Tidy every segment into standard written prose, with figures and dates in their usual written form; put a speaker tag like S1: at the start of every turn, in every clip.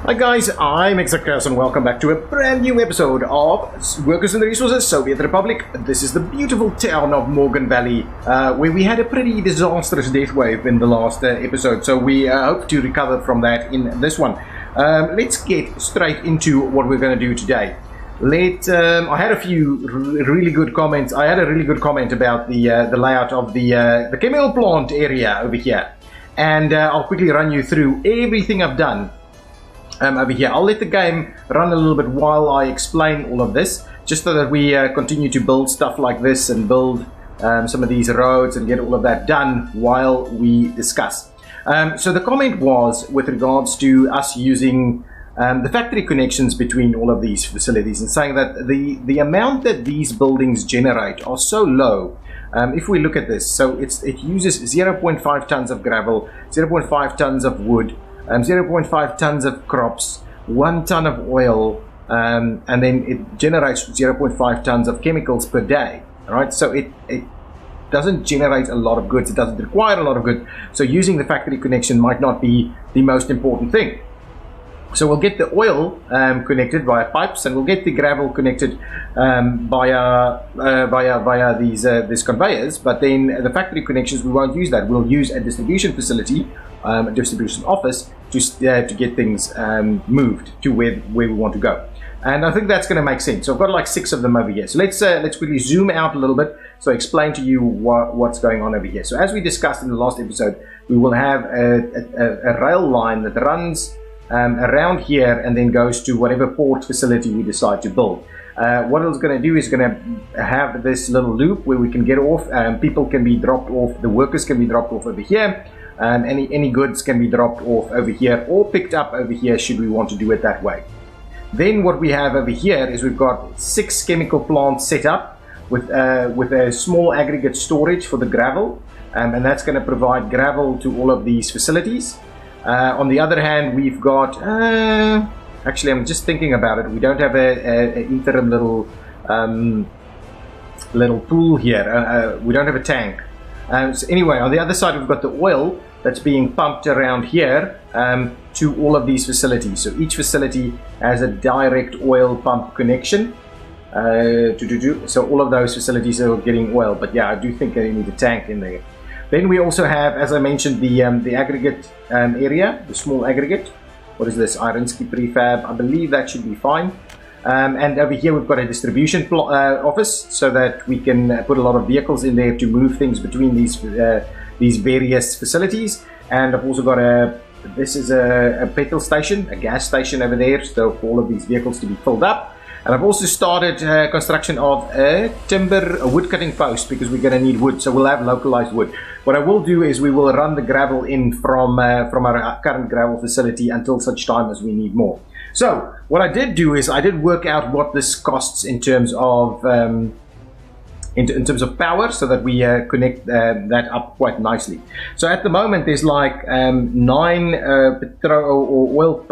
S1: Hi guys, I'm ExactChaos and welcome back to a brand new episode of Workers and the Resources, Soviet Republic. This is the beautiful town of Morgan Valley, where we had a pretty disastrous death wave in the last episode, so we hope to recover from that in this one. Let's get straight into what we're going to do today. I had a few really good comments. I had a really good comment about the layout of the chemical plant area over here, and I'll quickly run you through everything I've done over here. I'll let the game run a little bit while I explain all of this, just so that we continue to build stuff like this and build some of these roads and get all of that done while we discuss. So the comment was with regards to us using the factory connections between all of these facilities and saying that the amount that these buildings generate are so low. If we look at this, so it uses 0.5 tons of gravel, 0.5 tons of wood, 0.5 tons of crops, 1 ton of oil, and then it generates 0.5 tons of chemicals per day. All right, so it doesn't generate a lot of goods. It doesn't require a lot of goods. So using the factory connection might not be the most important thing. So we'll get the oil connected via pipes, and we'll get the gravel connected via these conveyors. But then the factory connections, we won't use that. We'll use a distribution facility, a distribution office, to get things moved to where we want to go. And I think that's going to make sense. So I've got like 6 of them over here. So let's quickly zoom out a little bit, so explain to you what's going on over here. So as we discussed in the last episode, we will have a rail line that runs around here and then goes to whatever port facility we decide to build. What it's going to do is going to have this little loop where we can get off. People can be dropped off. The workers can be dropped off over here. Any goods can be dropped off over here or picked up over here should we want to do it that way. Then what we have over here is we've got 6 chemical plants set up with a small aggregate storage for the gravel, and that's going to provide gravel to all of these facilities. On the other hand, we've got actually, I'm just thinking about it, we don't have a interim little pool here. We don't have a tank. So anyway, on the other side, we've got the oil that's being pumped around here to all of these facilities. So each facility has a direct oil pump connection. So all of those facilities are getting oil. But yeah, I do think I need a tank in there. Then we also have, as I mentioned, the aggregate area, the small aggregate. What is this? Ironsky prefab. I believe that should be fine. And over here we've got a distribution office, so that we can put a lot of vehicles in there to move things between these various facilities. And I've also got this is a petrol station, a gas station over there, so for all of these vehicles to be filled up. And I've also started construction of a wood cutting post, because we're going to need wood, so we'll have localized wood. What I will do is we will run the gravel in from our current gravel facility until such time as we need more. So what I did do is I did work out what this costs in terms of in terms of power, so that we connect that up quite nicely. So at the moment there's like 9 petrol or oil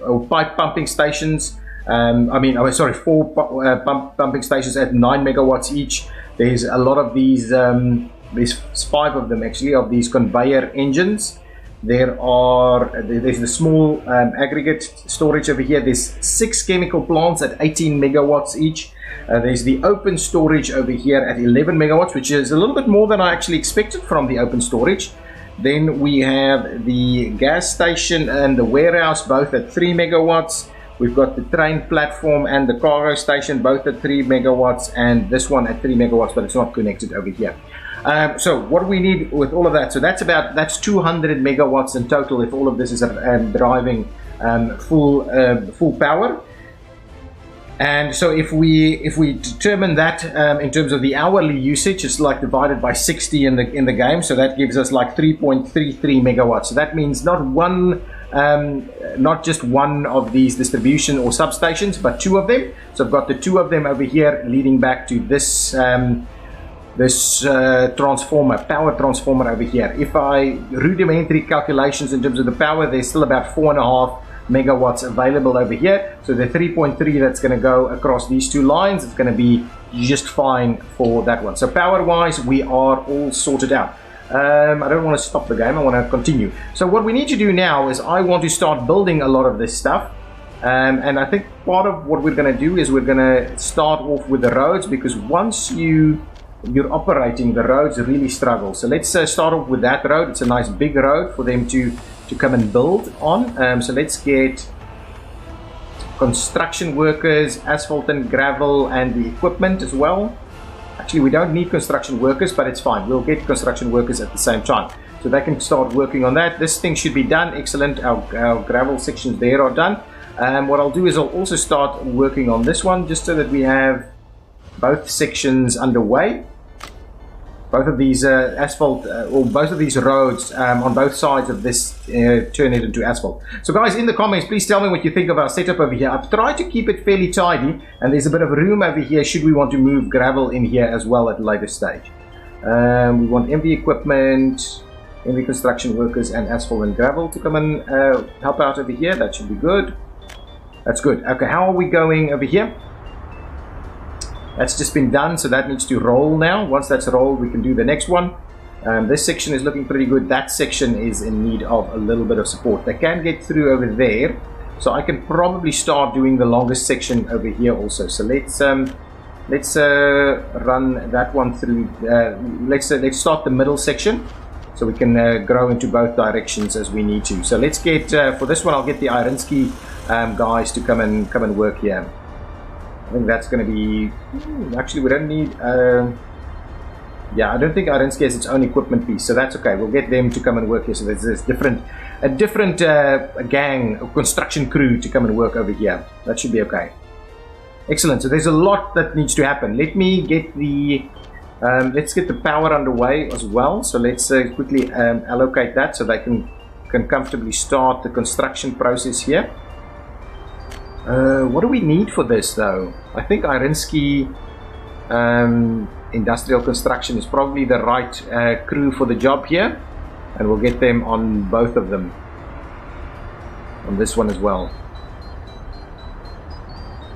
S1: or pipe pumping stations. 4 pumping stations at 9 megawatts each. There's a lot of these, there's 5 of them actually, of these conveyor engines. There's the small aggregate storage over here. There's 6 chemical plants at 18 megawatts each. There's the open storage over here at 11 megawatts, which is a little bit more than I actually expected from the open storage. Then we have the gas station and the warehouse, both at 3 megawatts. We've got the train platform and the cargo station, both at 3 megawatts, and this one at 3 megawatts, but it's not connected over here. So what we need with all of that, so that's 200 megawatts in total if all of this is driving full power. And so if we determine that in terms of the hourly usage, it's like divided by 60 in the game, so that gives us like 3.33 megawatts. So that means not just one of these distribution or substations, but 2 of them. So I've got the 2 of them over here leading back to this power transformer over here. If I rudimentary calculations in terms of the power, there's still about 4.5 megawatts available over here. So the 3.3 that's going to go across these 2 lines, it's going to be just fine for that one. So power wise, we are all sorted out. I don't want to stop the game, I want to continue. So what we need to do now is I want to start building a lot of this stuff. And I think part of what we're going to do is we're going to start off with the roads, because once you're operating, the roads really struggle. So let's start off with that road. It's a nice big road for them to come and build on. So let's get construction workers, asphalt and gravel, and the equipment as well. Actually, we don't need construction workers, but it's fine. We'll get construction workers at the same time, so they can start working on that. This thing should be done. Excellent. Our gravel sections there are done. What I'll do is I'll also start working on this one, just so that we have both sections underway. Both of these asphalt, or both of these roads on both sides of this turn it into asphalt. So guys, in the comments, please tell me what you think of our setup over here. I've tried to keep it fairly tidy, and there's a bit of room over here should we want to move gravel in here as well at a later stage. We want MV equipment, MV construction workers, and asphalt and gravel to come and help out over here. That should be good. That's good. Okay, how are we going over here? That's just been done, so that needs to roll now. Once that's rolled, we can do the next one. This section is looking pretty good. That section is in need of a little bit of support. They can get through over there, so I can probably start doing the longest section over here also. So let's run that one through. Let's start the middle section, so we can grow into both directions as we need to. So let's get for this one, I'll get the Irinsky guys to come and work here. I think that's going to be. Actually, we don't need. Yeah, I don't think Irinsky has its own equipment piece, so that's okay. We'll get them to come and work here. So there's a different gang of construction crew to come and work over here. That should be okay. Excellent. So there's a lot that needs to happen. Let me get the. Let's get the power underway as well. So let's quickly allocate that so they can comfortably start the construction process here. What do we need for this though? I think Irinsky Industrial Construction is probably the right crew for the job here, and we'll get them on both of them, on this one as well.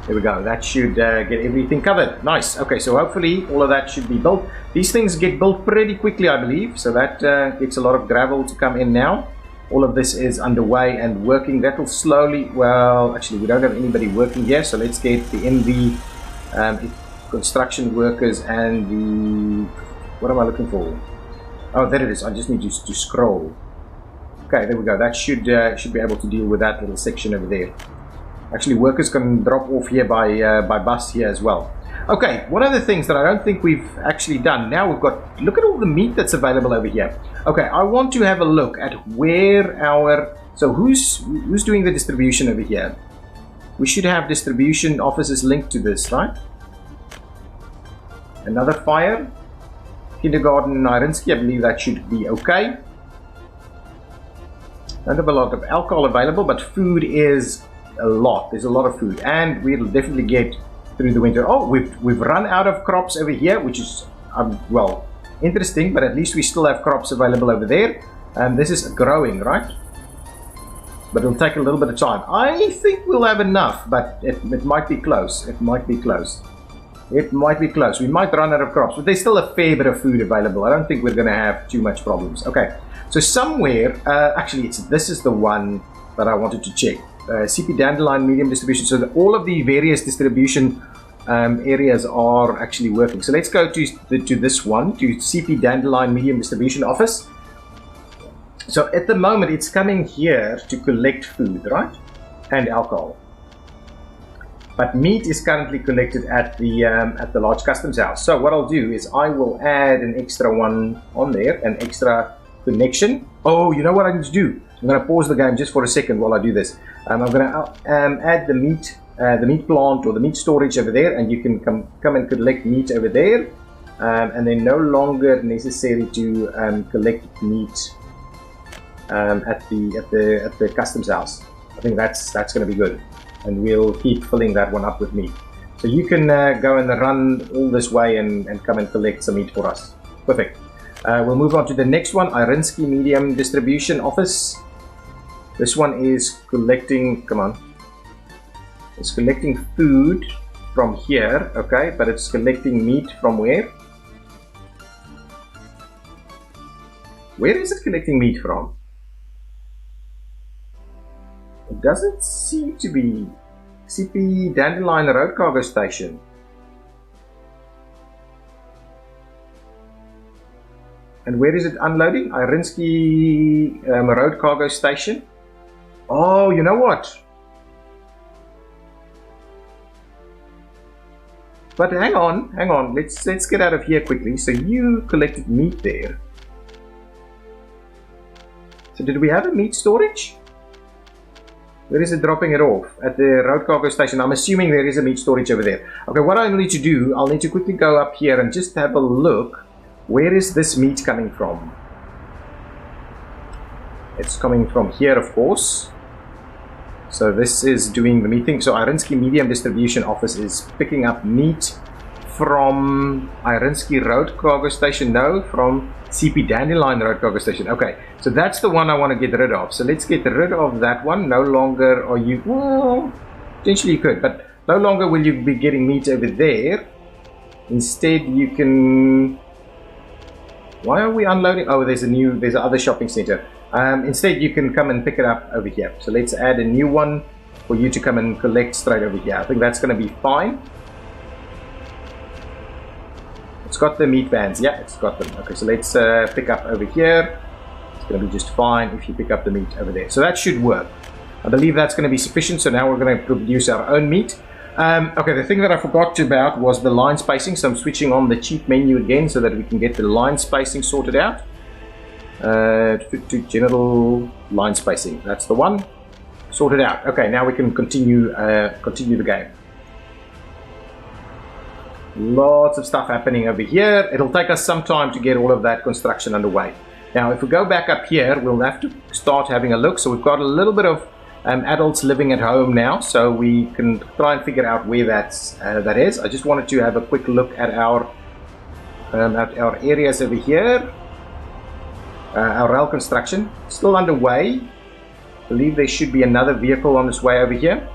S1: There we go. That should get everything covered. Nice. Okay, so hopefully all of that should be built. These things get built pretty quickly, I believe, so that gets a lot of gravel to come in now. All of this is underway and working. That will slowly, well, actually we don't have anybody working here, so let's get the MV construction workers and the, what am I looking for? Oh, there it is. I just need to scroll. Okay, there we go. That should be able to deal with that little section over there. Actually, workers can drop off here by bus here as well. Okay, one of the things that I don't think we've actually done, now we've got, look at all the meat that's available over here. Okay, I want to have a look at where our, so who's doing the distribution over here? We should have distribution offices linked to this, right? Another fire. Kindergarten in Irinsky, I believe that should be okay. Don't have a lot of alcohol available, but food is a lot. There's a lot of food, and we'll definitely get through the winter. Oh, we've run out of crops over here, which is well, interesting, but at least we still have crops available over there. And this is growing, right? But it'll take a little bit of time. I think we'll have enough, but it might be close. It might be close. It might be close. We might run out of crops, but there's still a fair bit of food available. I don't think we're going to have too much problems. Okay, so somewhere, actually, this is the one that I wanted to check. CP Dandelion medium distribution. So all of the various distribution areas are actually working. So let's go to this one, to CP Dandelion medium distribution office. So at the moment, it's coming here to collect food, right? And alcohol. But meat is currently collected at the large customs house. So what I'll do is I will add an extra one on there, an extra connection. Oh, you know what I need to do? I'm going to pause the game just for a second while I do this. I'm going to add the meat plant or the meat storage over there, and you can come and collect meat over there, and then no longer necessary to collect meat at the customs house. I think that's going to be good, and we'll keep filling that one up with meat. So you can go and run all this way and come and collect some meat for us. Perfect. We'll move on to the next one, Irinsky medium distribution office. This one is collecting, come on, it's collecting food from here, okay, but it's collecting meat from where? Where is it collecting meat from? It doesn't seem to be. CP Dandelion Road Cargo Station. And where is it unloading? Irinsky Road Cargo Station. Oh, you know what? But hang on. Let's get out of here quickly. So you collected meat there. So did we have a meat storage? Where is it dropping it off? At the road cargo station. I'm assuming there is a meat storage over there. Okay, what I'll need to do, I'll need to quickly go up here and just have a look. Where is this meat coming from? It's coming from here, of course. So this is doing the meat thing. So Irinsky Medium Distribution Office is picking up meat from Irinsky Road Cargo Station. No, from CP Dandelion Road Cargo Station. Okay, so that's the one I want to get rid of. So let's get rid of that one. No longer are you... Well, potentially you could, but no longer will you be getting meat over there. Instead, you can... Why are we unloading? Oh, there's another shopping center. Instead, you can come and pick it up over here. So let's add a new one for you to come and collect straight over here. I think that's going to be fine. It's got the meat vans. Yeah, it's got them. Okay, so let's pick up over here. It's going to be just fine if you pick up the meat over there. So that should work. I believe that's going to be sufficient. So now we're going to produce our own meat. Okay, the thing that I forgot about was the line spacing. So I'm switching on the cheat menu again so that we can get the line spacing sorted out. To general line spacing. That's the one. Sorted out. Okay, now we can continue the game. Lots of stuff happening over here. It'll take us some time to get all of that construction underway. Now, if we go back up here, we'll have to start having a look. So we've got a little bit of adults living at home now, so we can try and figure out where that is. I just wanted to have a quick look at our areas over here. Our rail construction still underway. I believe there should be another vehicle on its way over here.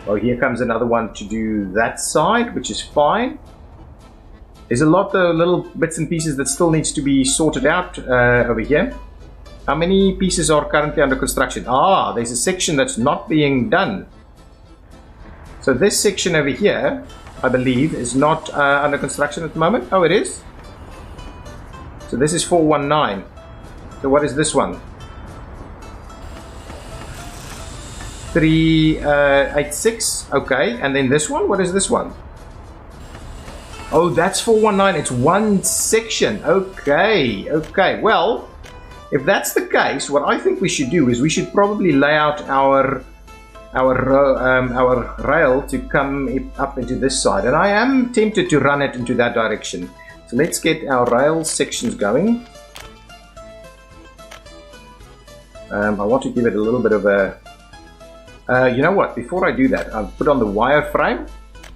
S1: Oh, here comes another one to do that side, which is fine. There's a lot of little bits and pieces that still needs to be sorted out over here. How many pieces are currently under construction? Ah, there's a section that's not being done. So this section over here, I believe, is not under construction at the moment. Oh, it is? So this is 419. So what is this one? 386. Okay, and then this one? What is this one? Oh, that's 419. It's one section. Okay, okay. Well, if that's the case, what I think we should do is we should probably lay out our rail to come up into this side, and I am tempted to run it into that direction. So let's get our rail sections going. I want to give it a little bit of a... you know what? Before I do that, I'll put on the wireframe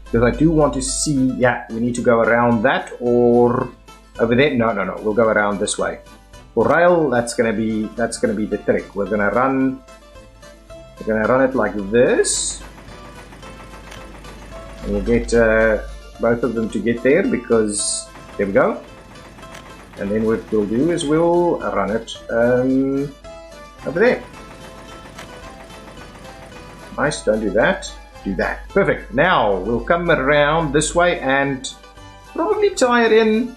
S1: because I do want to see. Yeah, we need to go around that or over there. No. We'll go around this way. For rail, that's gonna be the trick. We're gonna run it like this, and we'll get both of them to get there because there we go. And then what we'll do is we'll run it over there. Nice, don't do that. Do that. Perfect. Now we'll come around this way and probably tie it in.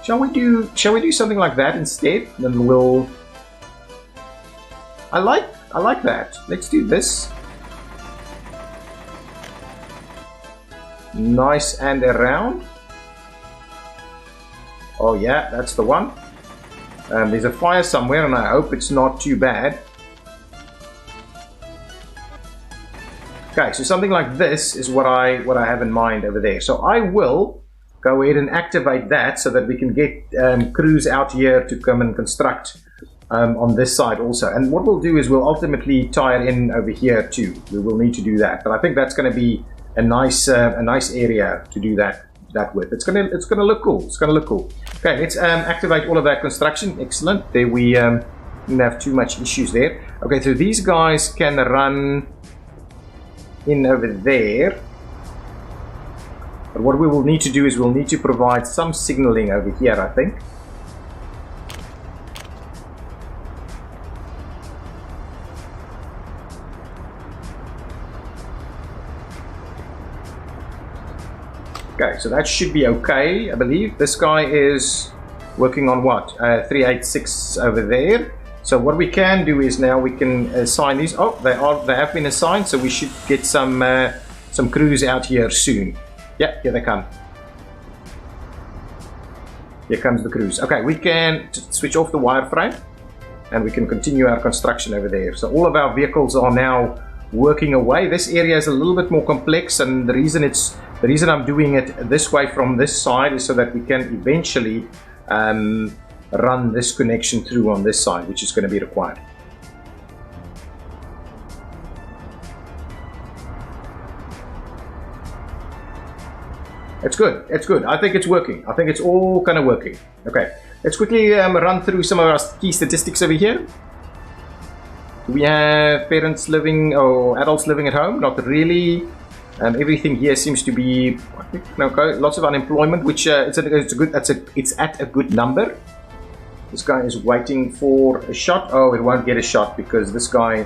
S1: Shall we do something like that instead? Then we'll... I like that. Let's do this. Nice and around. Oh yeah, that's the one. There's a fire somewhere and I hope it's not too bad. Okay, so something like this is what I have in mind over there. So I will go ahead and activate that so that we can get crews out here to come and construct on this side also. And what we'll do is we'll ultimately tie it in over here too. We will need to do that, but I think that's going to be a nice area to do that with. It's gonna look cool. It's gonna look cool. Okay, let's activate all of that construction. Excellent. There we didn't have too much issues there. Okay, so these guys can run in over there. But what we will need to do is we'll need to provide some signaling over here, I think. Okay, so that should be okay, I believe. This guy is working on what? 386 over there. So what we can do is now we can assign these. Oh, they have been assigned, so we should get some crews out here soon. Yeah, here they come. Here comes the crews. Okay, we can switch off the wireframe and we can continue our construction over there. So all of our vehicles are now working away. This area is a little bit more complex, and the reason I'm doing it this way from this side is so that we can eventually run this connection through on this side, which is going to be required. It's good. It's good. I think it's working. I think it's all kind of working. Okay, let's quickly run through some of our key statistics over here. We have parents living or adults living at home. Not really. Everything here seems to be okay. Lots of unemployment, which it's at a good number. This guy is waiting for a shot. Oh, it won't get a shot because this guy.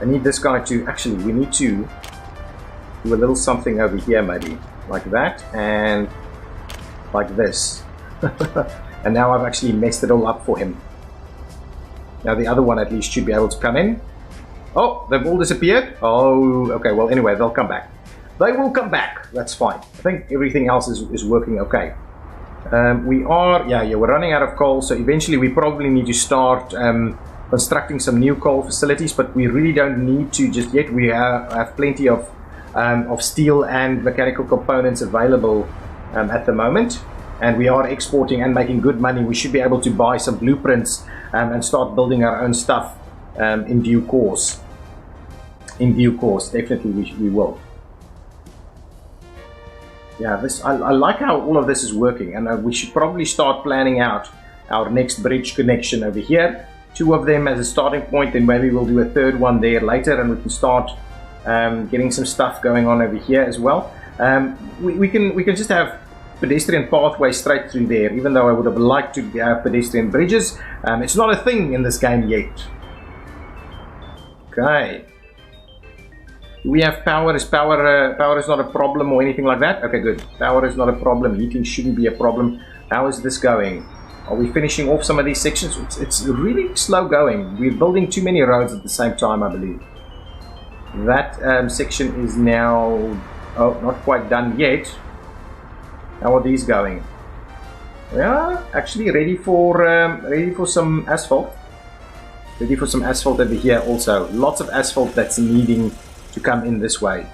S1: I need this guy to actually. We need to do a little something over here, maybe like that and like this. And now I've actually messed it all up for him. Now the other one at least should be able to come in. Oh, they've all disappeared? Oh, okay, well anyway, they'll come back. They will come back, that's fine. I think everything else is working okay. We're running out of coal, so eventually we probably need to start constructing some new coal facilities, but we really don't need to just yet. We have plenty of steel and mechanical components available at the moment. And we are exporting and making good money. We should be able to buy some blueprints and start building our own stuff in due course. In due course, definitely we will. Yeah, I like how all of this is working, and we should probably start planning out our next bridge connection over here. 2 of them as a starting point, then maybe we'll do a 3rd one there later, and we can start getting some stuff going on over here as well. We can just have pedestrian pathway straight through there, even though I would have liked to have pedestrian bridges. It's not a thing in this game yet. Okay. Do we have power? Is power is not a problem or anything like that? Okay, good. Power is not a problem. Heating shouldn't be a problem. How is this going? Are we finishing off some of these sections? It's really slow going. We're building too many roads at the same time, I believe. That section is now not quite done yet. How are these going? Yeah, actually ready for some asphalt. Ready for some asphalt over here also. Lots of asphalt that's needing to come in this way.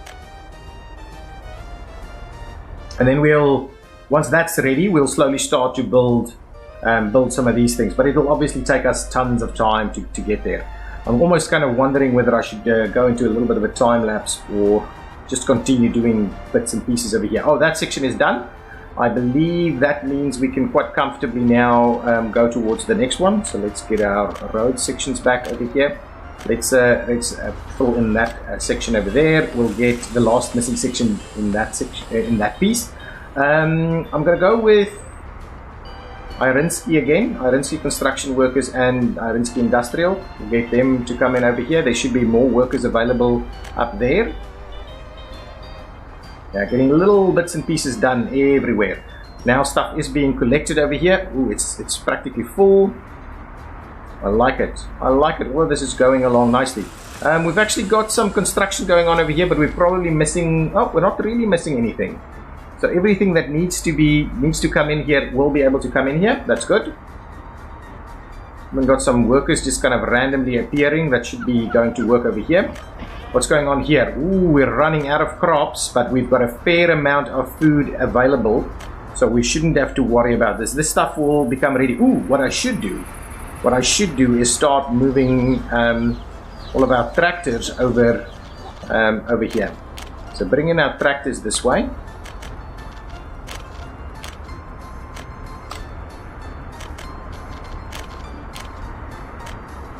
S1: And then once that's ready, we'll slowly start to build some of these things. But it'll obviously take us tons of time to get there. I'm almost kind of wondering whether I should go into a little bit of a time lapse or just continue doing bits and pieces over here. Oh, that section is done. I believe that means we can quite comfortably now go towards the next one. So let's get our road sections back over here. Let's fill in that section over there. We'll get the last missing section in that piece. I'm going to go with Irinsky again. Irinsky Construction Workers and Irinsky Industrial. We'll get them to come in over here. There should be more workers available up there. Yeah, getting little bits and pieces done everywhere. Now stuff is being collected over here. Ooh, it's practically full. I like it. I like it. All of this is going along nicely. We've actually got some construction going on over here, but we're probably missing. Oh, we're not really missing anything. So everything that needs to come in here will be able to come in here. That's good. We've got some workers just kind of randomly appearing. That should be going to work over here. What's going on here? Ooh, we're running out of crops, but we've got a fair amount of food available, so we shouldn't have to worry about this. This stuff will become ready. Ooh, what I should do is start moving all of our tractors over here. So bring in our tractors this way.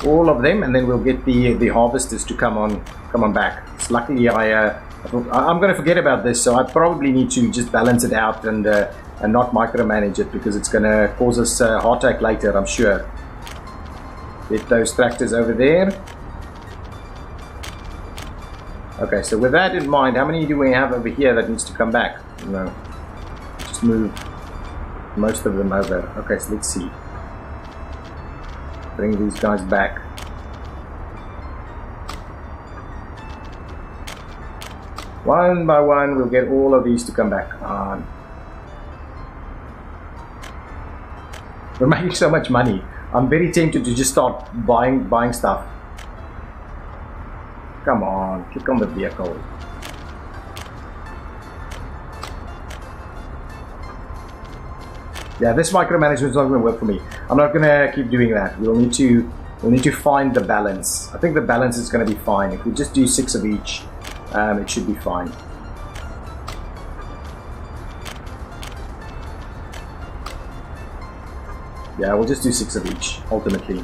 S1: All of them, and then we'll get the harvesters to come on back. Luckily, I'm going to forget about this, so I probably need to just balance it out and not micromanage it, because it's going to cause us a heartache later, I'm sure. Get those tractors over there. Okay, so with that in mind, how many do we have over here that needs to come back? No, just move most of them over. Okay, so let's see. Bring these guys back. One by one, we'll get all of these to come back on. We're making so much money. I'm very tempted to just start buying stuff. Come on, click on the vehicle. Yeah, this micromanagement is not going to work for me. I'm not going to keep doing that. We'll need to find the balance. I think the balance is going to be fine. If we just do 6 of each, it should be fine. Yeah, we'll just do 6 of each, ultimately.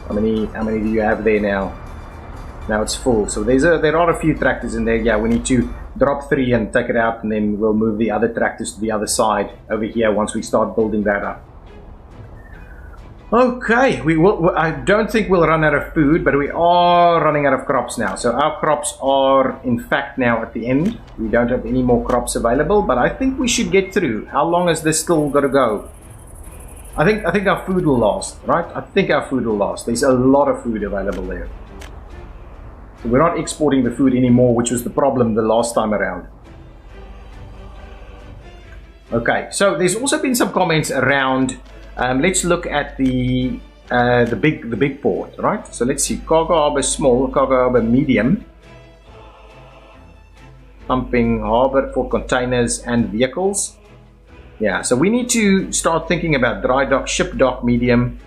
S1: How many do you have there now? Now it's full. So there are a few tractors in there. Yeah, we need to drop 3 and take it out, and then we'll move the other tractors to the other side over here once we start building that up. Okay, I don't think we'll run out of food, but we are running out of crops now. So our crops are, in fact, now at the end. We don't have any more crops available, but I think we should get through. How long is this still got to go? I think our food will last, right? I think our food will last. There's a lot of food available there. So we're not exporting the food anymore, which was the problem the last time around. Okay, so there's also been some comments around. Let's look at the big port, right? So let's see, cargo harbor small, cargo harbor medium, pumping harbor for containers and vehicles. Yeah, so we need to start thinking about dry dock, ship dock medium,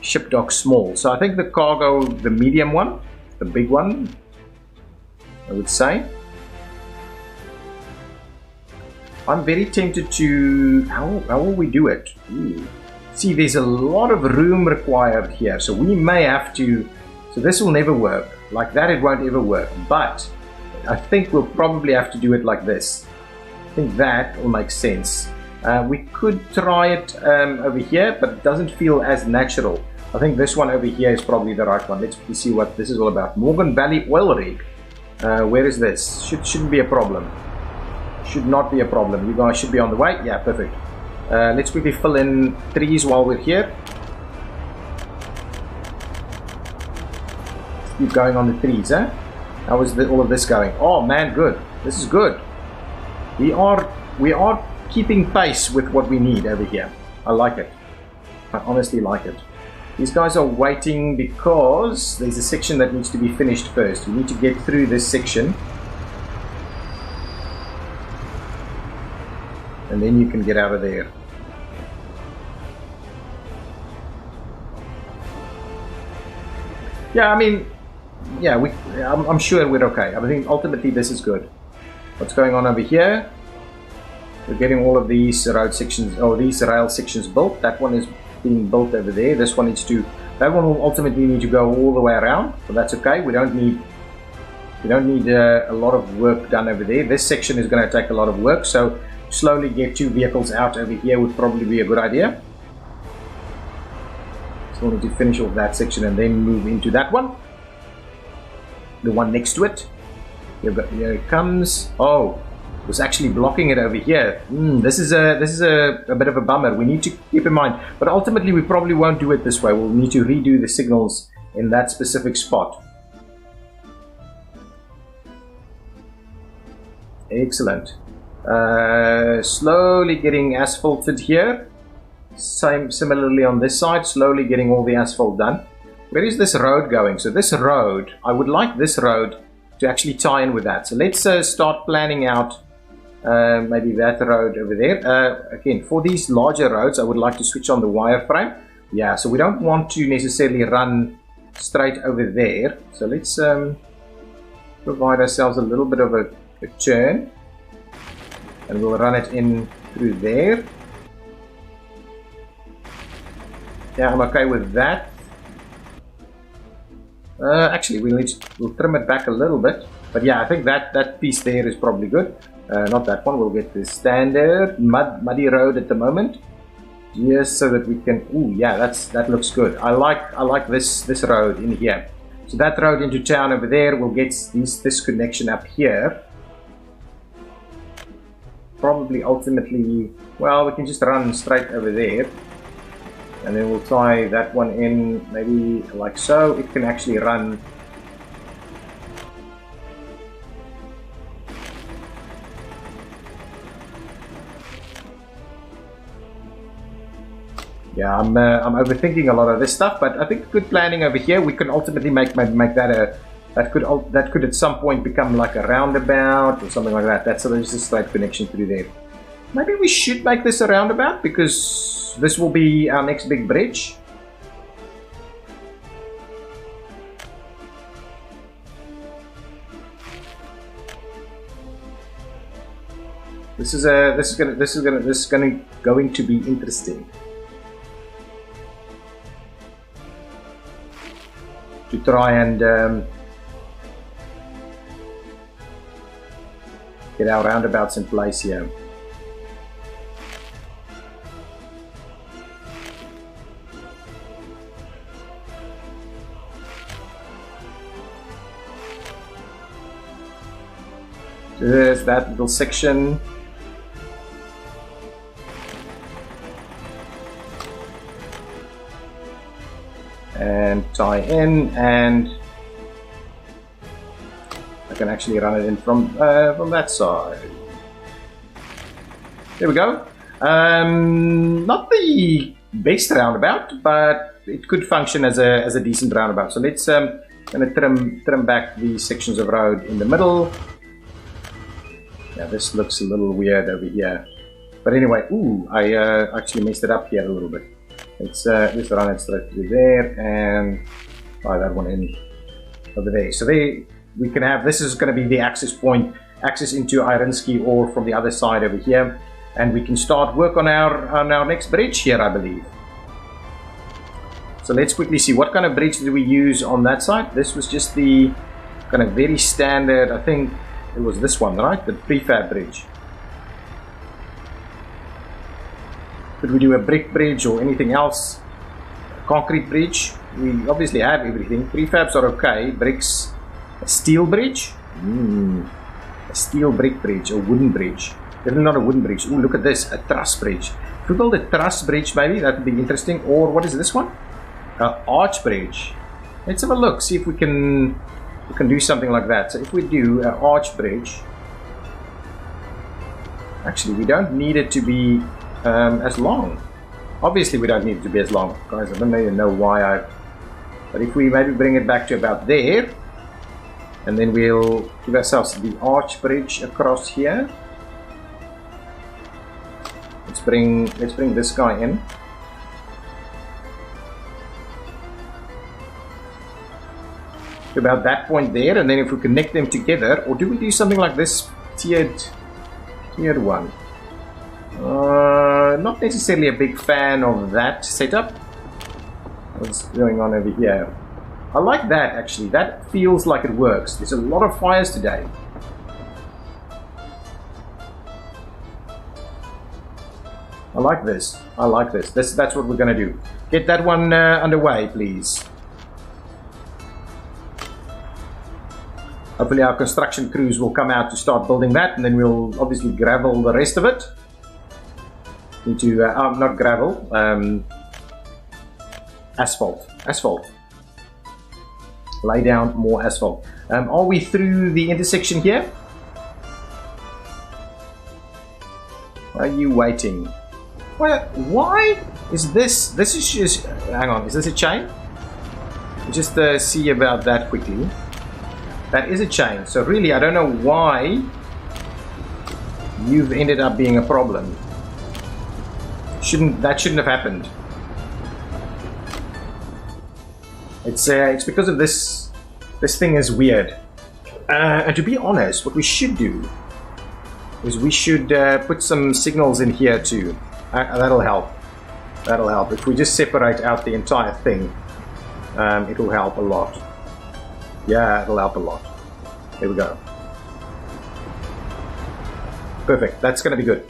S1: ship dock small. So I think the cargo, the medium one, the big one, I would say. I'm very tempted to, how will we do it? Ooh. See, there's a lot of room required here, so we may have to, so this will never work. Like that, it won't ever work, but I think we'll probably have to do it like this. I think that will make sense. We could try it over here, but it doesn't feel as natural. I think this one over here is probably the right one. Let's see what this is all about. Morgan Valley Oil Rig. Where is this? Shouldn't be a problem. Should not be a problem. You guys should be on the way. Yeah, perfect. Let's quickly fill in trees while we're here. Let's keep going on the trees, huh? How is all of this going? Oh man, good. This is good. We are keeping pace with what we need over here. I like it. I honestly like it. These guys are waiting because there's a section that needs to be finished first. We need to get through this section. And then you can get out of there. Yeah, I mean, yeah, I'm sure we're okay. I think ultimately this is good. What's going on over here? We're getting all of these road sections, or these rail sections built. That one is being built over there. This one needs to, that one will ultimately need to go all the way around, but that's okay. We don't need a lot of work done over there. This section is going to take a lot of work, so slowly get 2 vehicles out over here would probably be a good idea. So we'll need to finish off that section and then move into that one, the one next to it. Here it comes. Oh, it was actually blocking it over here. This is a bit of a bummer. We need to keep in mind, but ultimately we probably won't do it this way. We'll need to redo the signals in that specific spot. Excellent. Slowly getting asphalted here. Similarly on this side, slowly getting all the asphalt done. Where is this road going? So this road, I would like this road to actually tie in with that. So let's start planning out maybe that road over there. Again, for these larger roads, I would like to switch on the wireframe. Yeah, so we don't want to necessarily run straight over there. So let's provide ourselves a little bit of a turn. And we'll run it in through there. Yeah, I'm okay with that. Actually, we'll trim it back a little bit. But yeah, I think that piece there is probably good. Not that one. We'll get the standard muddy road at the moment, just so that we can. Ooh, yeah, that looks good. I like this road in here. So that road into town over there will get this connection up here. Probably ultimately, well, we can just run straight over there. And then we'll tie that one in, maybe like so. It can actually run. Yeah, I'm overthinking a lot of this stuff, but I think good planning over here. We can ultimately make that that could at some point become like a roundabout or something like that. That's just a straight connection through there. Maybe we should make this a roundabout because this will be our next big bridge. This is going to be interesting. To try and get our roundabouts in place here. So there's that little section. And tie in, and I can actually run it in from that side. There we go. Not the best roundabout, but it could function as a decent roundabout. So let's gonna trim back these sections of road in the middle. Yeah, this looks a little weird over here. But anyway, ooh, I actually messed it up here a little bit. Let's run it straight through there and tie that one in over there. So there we can have, this is going to be the access point, access into Irinsky ore from the other side over here. And we can start work on our next bridge here, I believe. So let's quickly see, what kind of bridge did we use on that side? This was just the kind of very standard, I think it was this one, right? The prefab bridge. Could we do a brick bridge or anything else? A concrete bridge? We obviously have everything. Prefabs are okay. Bricks. A steel bridge? A steel brick bridge. A wooden bridge. Definitely not a wooden bridge. Ooh, look at this. A truss bridge. If we build a truss bridge, maybe that would be interesting. Or what is this one? An arch bridge. Let's have a look. See if we can do something like that. So if we do an arch bridge, actually we don't need it to be as long. Obviously we don't need it to be as long, guys. I don't even know why but if we maybe bring it back to about there, and then we'll give ourselves the arch bridge across here. Let's bring this guy in. To about that point there, and then if we connect them together, or do we do something like this tiered one? Not necessarily a big fan of that setup. What's going on over here? I like that actually. That feels like it works. There's a lot of fires today. I like this. I like this. That's what we're gonna do. Get that one underway, please. Hopefully our construction crews will come out to start building that, and then we'll obviously gravel the rest of it. Into not gravel, asphalt. Lay down more asphalt. Are we through the intersection here? Why are you waiting? Why is this? This is just. Hang on. Is this a chain? Just see about that quickly. That is a chain. So really, I don't know why you've ended up being a problem. That shouldn't have happened. It's because of this. This thing is weird. And to be honest, what we should do is we should put some signals in here too. That'll help. That'll help. If we just separate out the entire thing, it'll help a lot. Yeah, it'll help a lot. There we go. Perfect. That's going to be good.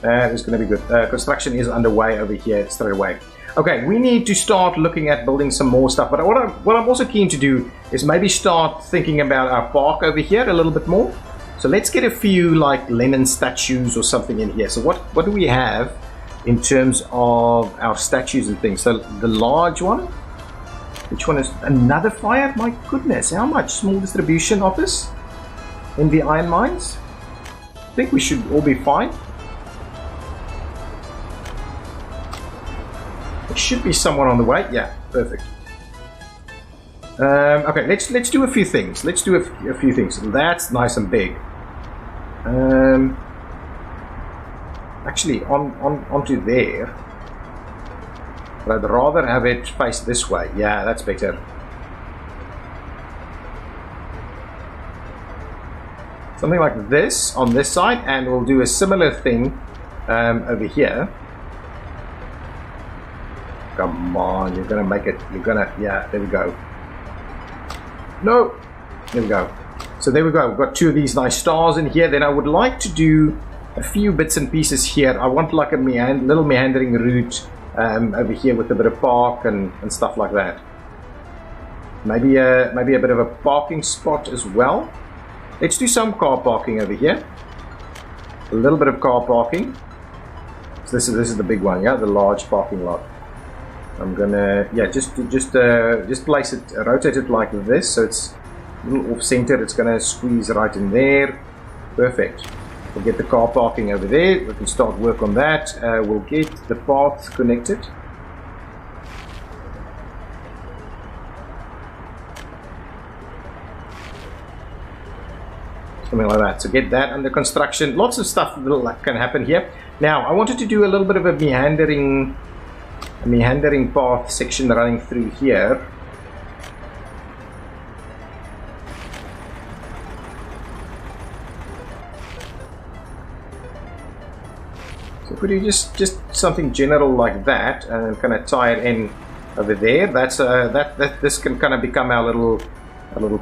S1: That is going to be good. Construction is underway over here straight away. Okay, we need to start looking at building some more stuff. But what I'm also keen to do is maybe start thinking about our park over here a little bit more. So let's get a few like Lenin statues or something in here. So what do we have in terms of our statues and things? So the large one, which one is another fire? My goodness, how much? Small distribution office in the iron mines. I think we should all be fine. There should be someone on the way. Yeah, perfect. Okay, let's do a few things. Let's do a few things. That's nice and big. Actually, onto there. But I'd rather have it face this way. Yeah, that's better. Something like this on this side, and we'll do a similar thing over here. Come on, you're gonna make it. You're gonna, yeah, there we go. No, there we go. So there we go. We've got two of these nice stars in here. Then I would like to do a few bits and pieces here. I want like a little meandering route over here with a bit of park and stuff like that. Maybe a bit of a parking spot as well. Let's do some car parking over here. A little bit of car parking. So this is the big one, yeah, the large parking lot. I'm gonna, yeah, just place it, rotate it like this, so it's a little off center. It's gonna squeeze right in there. Perfect. We'll get the car parking over there. We can start work on that. We'll get the path connected. Something like that. So get that under construction. Lots of stuff can happen here. Now, I wanted to do a little bit of a meandering path section running through here. So if we do just something general like that and kind of tie it in over there, that's this can kind of become our little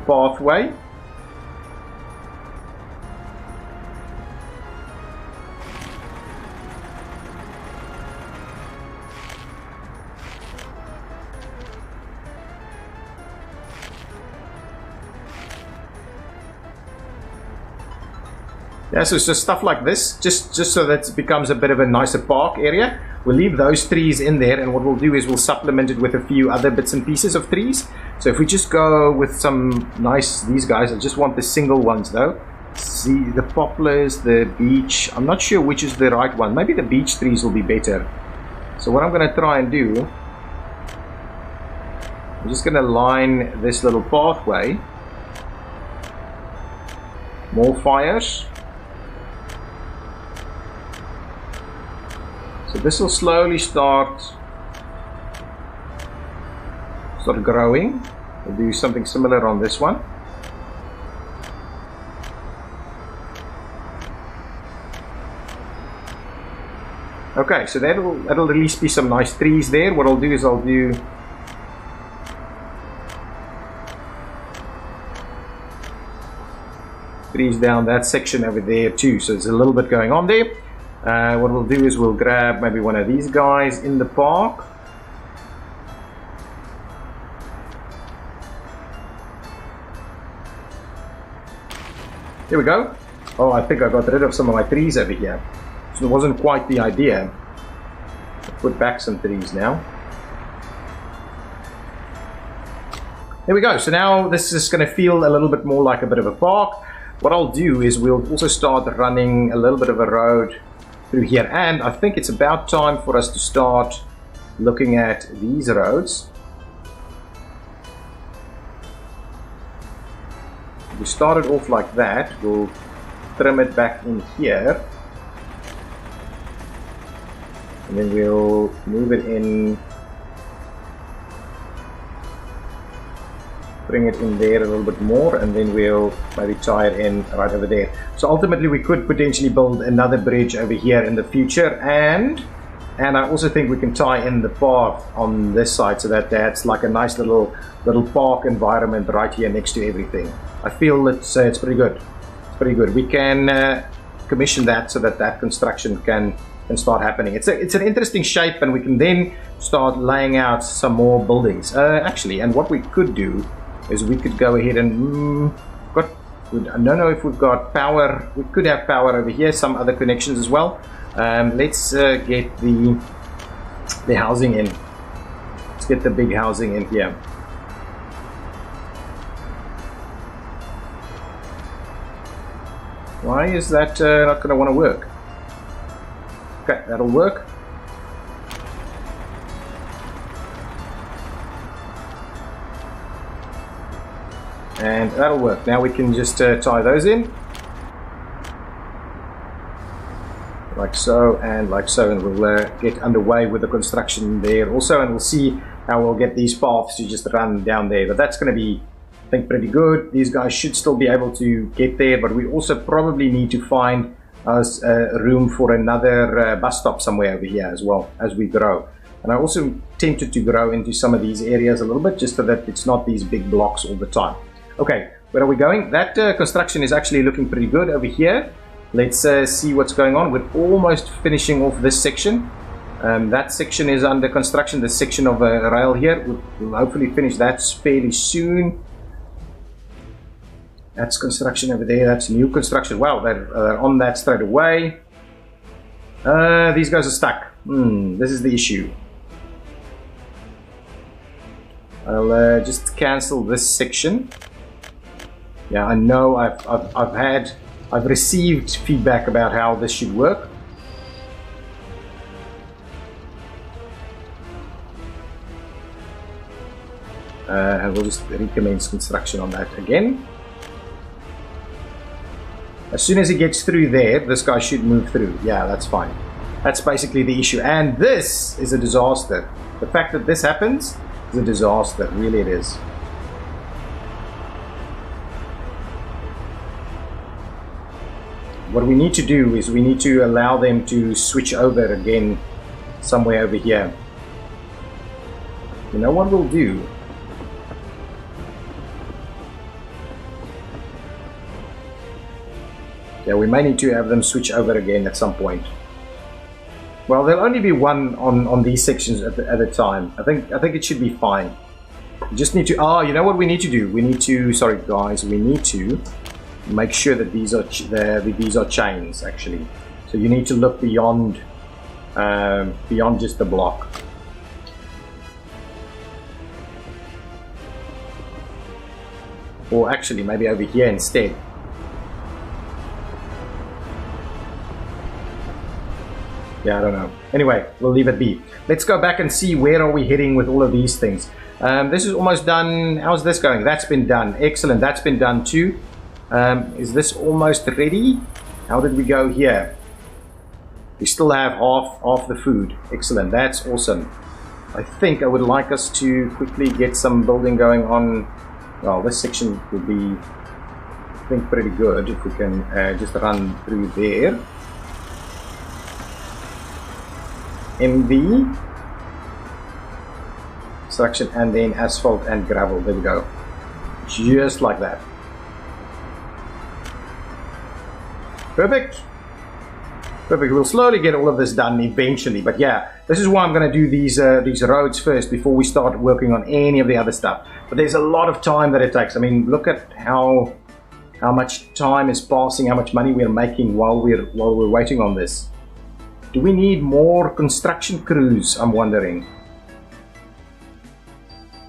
S1: pathway. Yeah, so it's just stuff like this, just so that it becomes a bit of a nicer park area. We'll leave those trees in there, and what we'll do is we'll supplement it with a few other bits and pieces of trees. So if we just go with some nice, these guys, I just want the single ones though. See, the poplars, the beech, I'm not sure which is the right one. Maybe the beech trees will be better. So what I'm going to try and do, I'm just going to line this little pathway. More fires. So this will slowly start growing. We'll do something similar on this one. Okay, so that'll at least be some nice trees there. What I'll do is I'll do trees down that section over there too. So there's a little bit going on there. What we'll do is we'll grab maybe one of these guys in the park. Here we go. Oh, I think I got rid of some of my trees over here. So it wasn't quite the idea. I'll put back some trees now. There we go. So now this is going to feel a little bit more like a bit of a park. What I'll do is we'll also start running a little bit of a road through here, and I think it's about time for us to start looking at these roads. We started off like that. We'll trim it back in here, and then we'll move it in, bring it in there a little bit more, and then we'll maybe tie it in right over there. So ultimately we could potentially build another bridge over here in the future, and And I also think we can tie in the path on this side so that that's like a nice little park environment right here next to everything. I feel it's pretty good. It's pretty good. We can commission that so that that construction can start happening. It's an interesting shape, and we can then start laying out some more buildings. Actually, and what we could do is we could go ahead and I don't know if we've got power. We could have power over here, some other connections as well. Let's get the housing in. Let's get the big housing in here. Why is that not going to want to work? Okay, that'll work. And that'll work. Now we can just tie those in. Like so and like so, and we'll get underway with the construction there also, and we'll see how we'll get these paths to just run down there. But that's going to be, I think, pretty good. These guys should still be able to get there, but we also probably need to find us room for another bus stop somewhere over here as well as we grow. And I also tempted to grow into some of these areas a little bit, just so that it's not these big blocks all the time. Okay, where are we going? That construction is actually looking pretty good over here. Let's see what's going on. We're almost finishing off this section. That section is under construction, the section of rail here. We'll hopefully finish that fairly soon. That's construction over there. That's new construction. Wow, they're on that straight away. These guys are stuck. This is the issue. I'll just cancel this section. Yeah, I know I've received feedback about how this should work. And we'll just recommence construction on that again. As soon as he gets through there, this guy should move through. Yeah, that's fine. That's basically the issue. And this is a disaster. The fact that this happens is a disaster. Really it is. What we need to do is we need to allow them to switch over again somewhere over here. You know what we'll do? Yeah, we may need to have them switch over again at some point. Well, there'll only be one on these sections at a time. I think it should be fine. We just need to. You know what we need to do? We need to. Sorry, guys. We need to make sure that these are chains actually. So you need to look beyond just the block. Or actually, maybe over here instead. Yeah, I don't know. Anyway, we'll leave it be. Let's go back and see where are we heading with all of these things. This is almost done. How's this going? That's been done. Excellent. That's been done too. Is this almost ready? How did we go here? We still have half the food. Excellent. That's awesome. I think I would like us to quickly get some building going on. Well, this section would be, I think, pretty good if we can just run through there. MV construction and then asphalt and gravel. There we go. Just like that. Perfect. Perfect. We'll slowly get all of this done eventually. But yeah, this is why I'm going to do these roads first before we start working on any of the other stuff. But there's a lot of time that it takes. I mean, look at how much time is passing, how much money we're making while we're waiting on this. Do we need more construction crews? I'm wondering.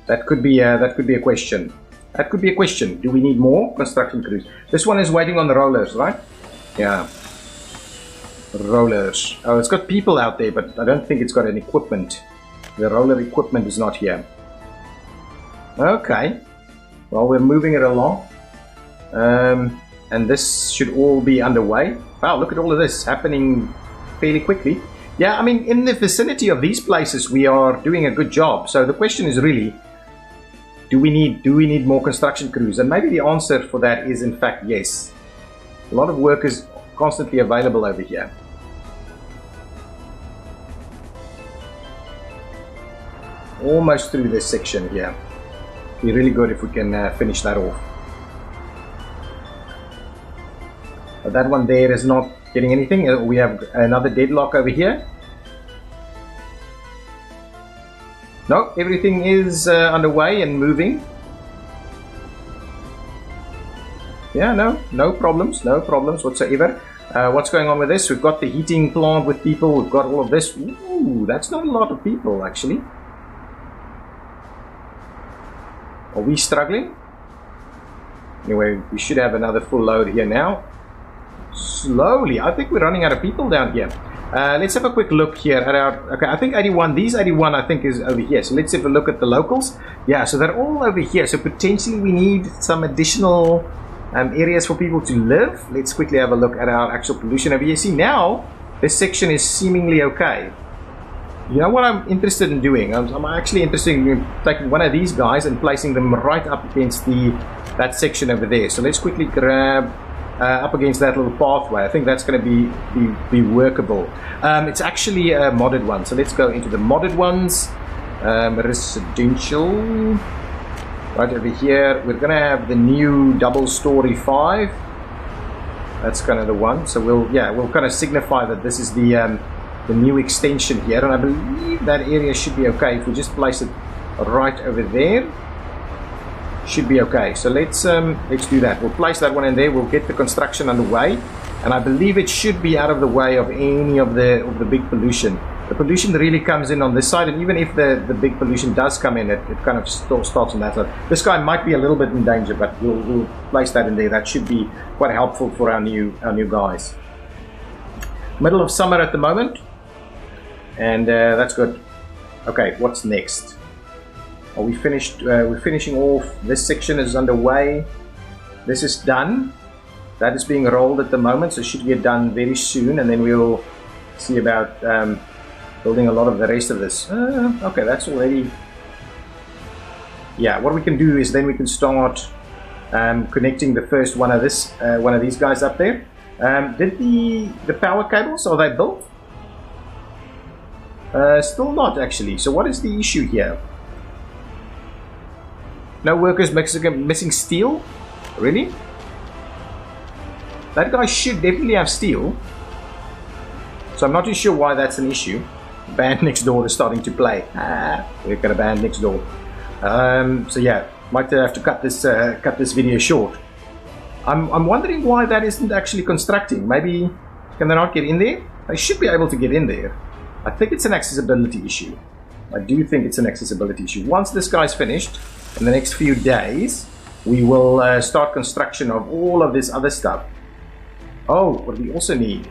S1: That could be a question. That could be a question. Do we need more construction crews? This one is waiting on the rollers, right? Yeah. Rollers. Oh, it's got people out there, but I don't think it's got any equipment. The roller equipment is not here. Okay. Well, we're moving it along. And this should all be underway. Wow, look at all of this happening fairly quickly. Yeah, I mean, in the vicinity of these places, we are doing a good job. So the question is really, do we need more construction crews? And maybe the answer for that is, in fact, yes. A lot of work is constantly available over here. almost through this section here. Be really good if we can finish that off. But that one there is not getting anything. We have another deadlock over here. No, everything is underway and moving. Yeah, no problems whatsoever. What's going on with this? We've got the heating plant with people. We've got all of this. Ooh, that's not a lot of people, actually. Are we struggling? Anyway, we should have another full load here now. Slowly. I think we're running out of people down here. Let's have a quick look here at our... Okay, I think 81. These 81, I think, is over here. So let's have a look at the locals. Yeah, so they're all over here. So potentially we need some additional... areas for people to live. Let's quickly have a look at our actual pollution over here. See, now this section is seemingly okay. You know what I'm interested in doing? I'm actually interested in taking one of these guys and placing them right up against that section over there. So let's quickly grab up against that little pathway. I think that's going to be workable. It's actually a modded one. So let's go into the modded ones. Residential. Right over here, we're going to have the new double-story 5. That's kind of the one. So we'll kind of signify that this is the new extension here. And I believe that area should be okay. If we just place it right over there, should be okay. So let's do that. We'll place that one in there. We'll get the construction underway. And I believe it should be out of the way of any of the big pollution. The pollution really comes in on this side, and even if the big pollution does come in, it kind of still starts on that side. This guy might be a little bit in danger, but we'll place that in there. That should be quite helpful for our new guys. Middle of summer at the moment, and that's good. Okay, what's next? Are we finished? We're finishing off. This section is underway. This is done. That is being rolled at the moment, so it should get done very soon, and then we'll see about building a lot of the rest of this. Okay, that's already... Yeah, what we can do is then we can start connecting the first one of these guys up there. Did the power cables, are they built? Still not, actually. So what is the issue here? No workers missing steel? Really? That guy should definitely have steel. So I'm not too sure why that's an issue. Band next door is starting to play. We've got a band next door. So yeah, might have to cut this video short. I'm wondering why that isn't actually constructing. Maybe can they not get in there? They should be able to get in there. I think it's an accessibility issue. I do think it's an accessibility issue. Once this guy's finished, in the next few days, we will start construction of all of this other stuff. Oh, what we also need.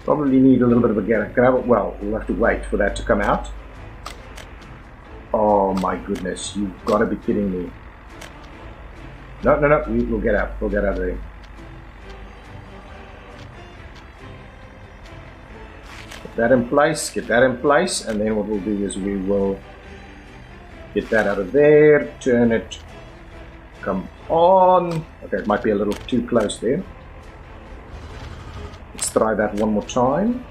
S1: Probably need a little bit of a gravel. Well, we'll have to wait for that to come out. Oh my goodness, you've got to be kidding me. No, we'll get out. We'll get out of there. Get that in place, and then what we'll do is we will get that out of there, turn it, come on. Okay, it might be a little too close there. Let's try that one more time.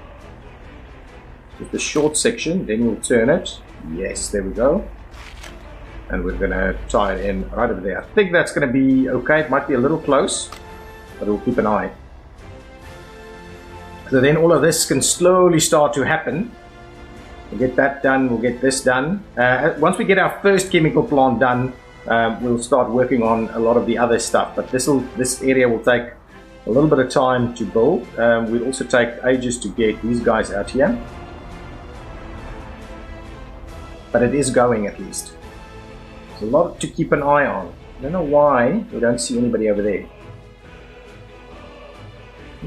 S1: With the short section, then we'll turn it. Yes, there we go. And we're gonna tie it in right over there. I think that's gonna be okay. It might be a little close, but we'll keep an eye. So then all of this can slowly start to happen. We'll get that done, we'll get this done. Once we get our first chemical plant done, we'll start working on a lot of the other stuff. But this area will take a little bit of time to build. We'll also take ages to get these guys out here. But it is going at least. There's a lot to keep an eye on. I don't know why we don't see anybody over there.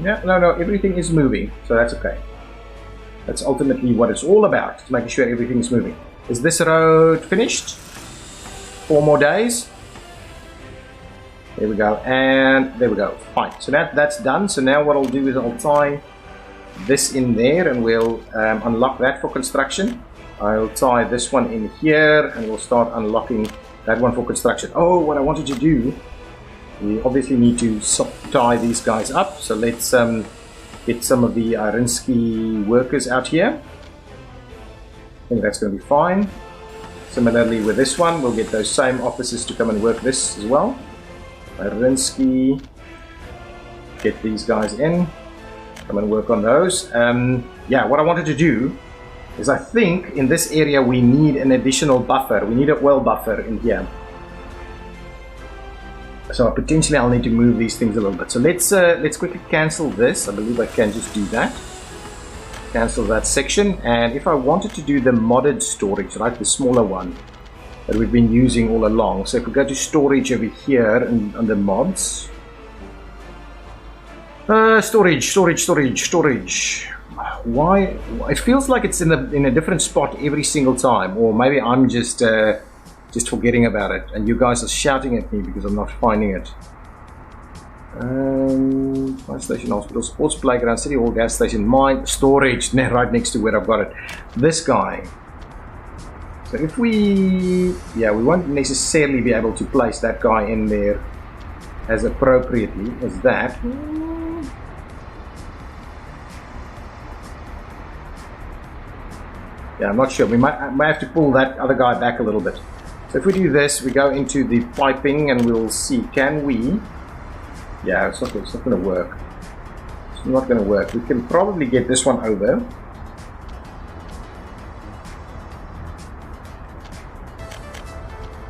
S1: Yeah, no, everything is moving, so that's okay. That's ultimately what it's all about, is making sure everything's moving. Is this road finished? 4 more days. There we go, and there we go. Fine, so that's done. So now what I'll do is I'll tie this in there, and we'll unlock that for construction. I'll tie this one in here, and we'll start unlocking that one for construction. Oh, what I wanted to do, we obviously need to tie these guys up. So let's get some of the Arinsky workers out here. I think that's going to be fine. Similarly with this one, we'll get those same officers to come and work this as well. Rinsky, get these guys in, come and work on those. Yeah, what I wanted to do is I think in this area we need an additional buffer. We need an oil buffer in here. So potentially I'll need to move these things a little bit. So let's quickly cancel this. I believe I can just do that. Cancel that section. And if I wanted to do the modded storage, right, the smaller one that we've been using all along. So if we go to storage over here and under mods, storage. Why? It feels like it's in a different spot every single time, or maybe I'm just forgetting about it, and you guys are shouting at me because I'm not finding it. Fire station, hospital, sports playground, city hall, gas station, mine, storage, right next to where I've got it. This guy. So if we won't necessarily be able to place that guy in there as appropriately as that. Yeah, I'm not sure. We might have to pull that other guy back a little bit. So if we do this, we go into the piping and we'll see, can we? Yeah, it's not going to work. It's not going to work. We can probably get this one over.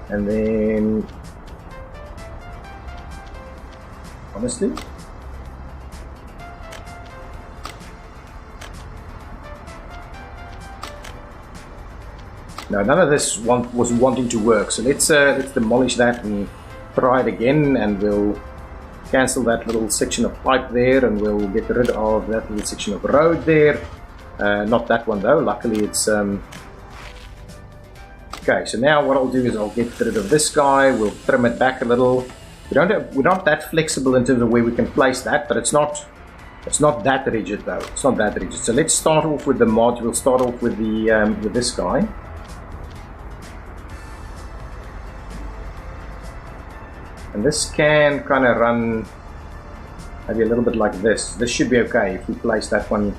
S1: And then, honestly, no, none of this was wanting to work. So let's demolish that and try it again, and we'll cancel that little section of pipe there, and we'll get rid of that little section of road there. Not that one though. Luckily, it's okay. So now what I'll do is I'll get rid of this guy. We'll trim it back a little. We're not that flexible in terms of where we can place that, but it's not that rigid though. It's not that rigid. So let's start off with the mod. We'll start off with the with this guy. And this can kind of run maybe a little bit like this. This should be okay if we place that one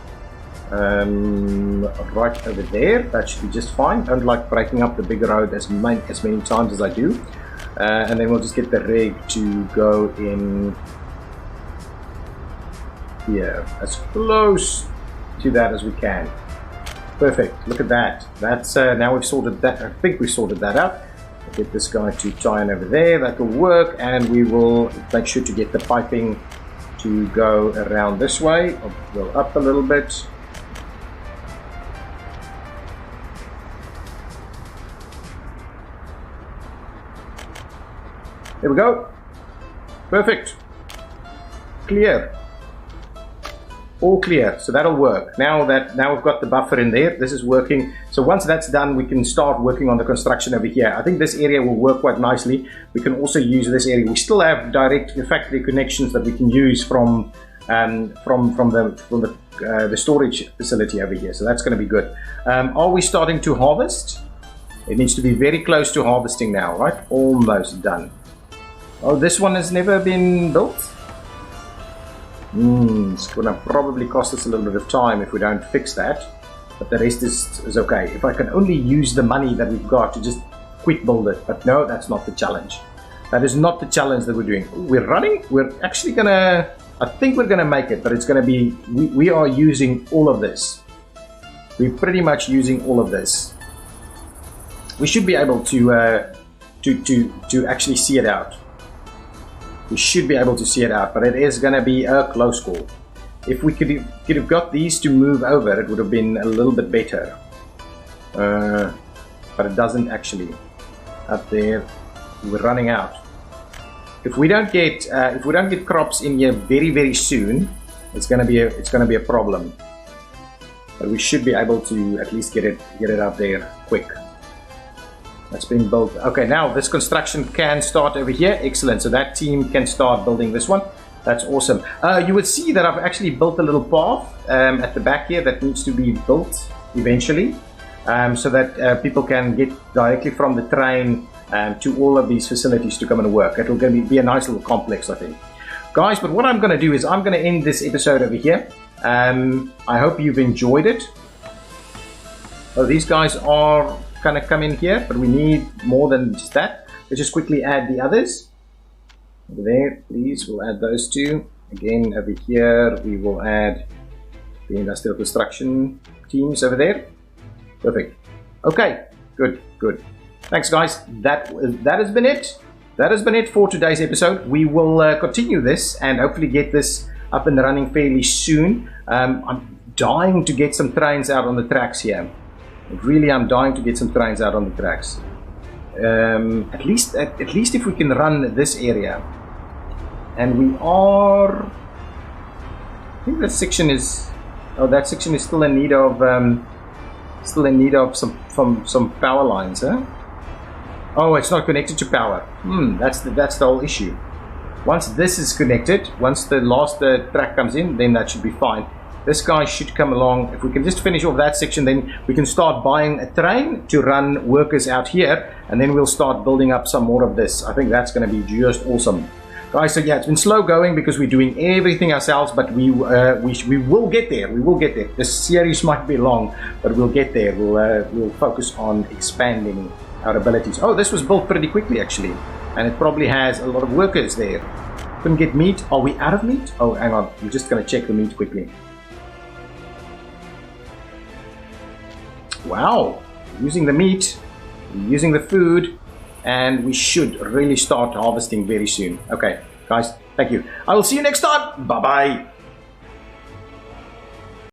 S1: right over there. That should be just fine. Don't like breaking up the big road as many times as I do. And then we'll just get the rig to go in here as close to that as we can. Perfect. Look at that. That's now we've sorted that. I think we sorted that out. Get this guy to tie in over there. That will work, and we will make sure to get the piping to go around this way. I'll go up a little bit. There we go. Perfect. Clear. All clear, so that'll work. Now we've got the buffer in there, this is working. So once that's done, we can start working on the construction over here. I think this area will work quite nicely. We can also use this area. We still have direct factory connections that we can use from the storage facility over here. So that's going to be good. Are we starting to harvest? It needs to be very close to harvesting now, right? Almost done. Oh, this one has never been built. It's going to probably cost us a little bit of time if we don't fix that, but the rest is okay. If I can only use the money that we've got to just quick build it, but no, that's not the challenge. That is not the challenge that we're doing. We're running. We're actually gonna, I think we're gonna make it, but it's gonna be, we are using all of this. We're pretty much using all of this. We should be able to actually see it out. We should be able to see it out, but it is going to be a close call. If we could have got these to move over, it would have been a little bit better. But it doesn't actually. Up there, we're running out. If we don't get crops in here very soon, it's going to be a problem. But we should be able to at least get it out there quick. That's being built. Okay, now this construction can start over here. Excellent. So that team can start building this one. That's awesome. You would see that I've actually built a little path at the back here that needs to be built eventually, so that people can get directly from the train to all of these facilities to come and work. It'll going to be a nice little complex, I think. Guys, but what I'm going to do is I'm going to end this episode over here. I hope you've enjoyed it. Oh, these guys are kind of come in here, but we need more than just that. Let's just quickly add the others. Over there, please, we'll add those two. Again, over here, we will add the industrial construction teams over there. Perfect. Okay, good, good. Thanks, guys. That has been it. That has been it for today's episode. We will continue this and hopefully get this up and running fairly soon. I'm dying to get some trains out on the tracks here. Really, I'm dying to get some trains out on the tracks. At least if we can run this area. And we are... I think that section is... Oh, that section is still in need of... some power lines, huh? Oh, it's not connected to power. That's the whole issue. Once this is connected, once the last track comes in, then that should be fine. This guy should come along. If we can just finish off that section, then we can start buying a train to run workers out here, and then we'll start building up some more of this. I think that's going to be just awesome. Guys, so yeah, it's been slow going because we're doing everything ourselves, but we will get there. We will get there. This series might be long, but we'll get there. We'll focus on expanding our abilities. Oh, this was built pretty quickly actually, and it probably has a lot of workers there. Couldn't get meat. Are we out of meat? Oh, hang on. I'm just going to check the meat quickly. Wow, using the meat, using the food, and we should really start harvesting very soon. Okay, guys, thank you. I will see you next time. Bye-bye.